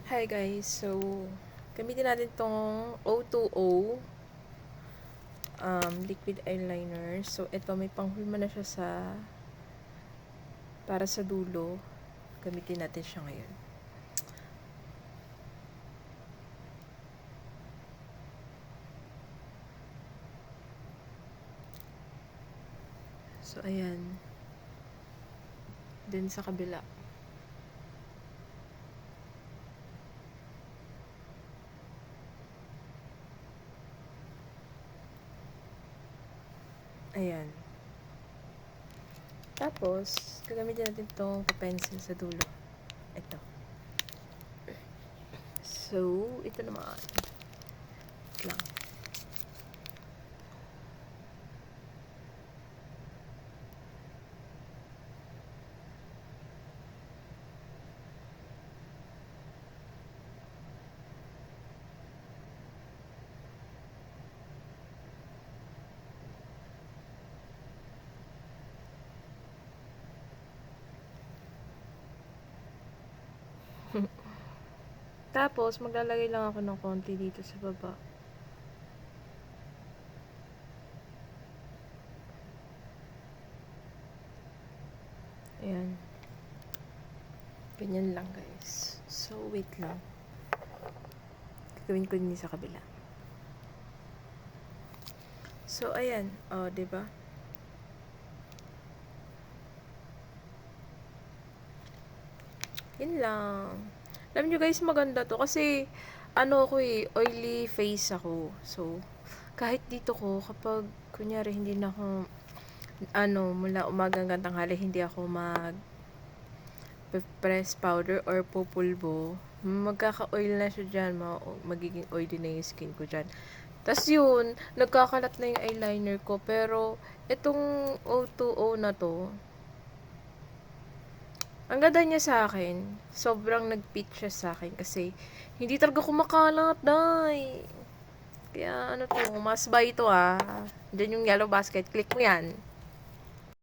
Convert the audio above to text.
Hi guys, so gamitin natin tong O2O liquid eyeliner. So ito may panghulma na siya para sa dulo. Gamitin natin siya ngayon. So ayan. Then sa kabila. Ayan. Tapos, gagamitin natin itong pencil sa dulo. Ito. So, ito naman. Ito lang. Tapos, maglalagay lang ako ng konti dito sa baba. Ayan. Ganyan lang, guys. So, wait lang. Gagawin ko din sa kabila. So, ayan. O, diba? Yun lang. Alam nyo guys, maganda to. Kasi, oily face ako. So, kahit dito ko, kapag, kunyari, hindi na ako, mula umaga hanggang tanghali, hindi ako press powder or pupulbo, magkaka-oil na siya dyan. Magiging oily na yung skin ko dyan. Tapos yun, nagkakalat na yung eyeliner ko. Pero, itong O2O na to, ang ganda niya sa akin. Sobrang nag-fit siya sa akin kasi hindi talaga kumakalat, day. Kaya ano to, mas buy ito ah. Diyan yung yellow basket. Click mo yan.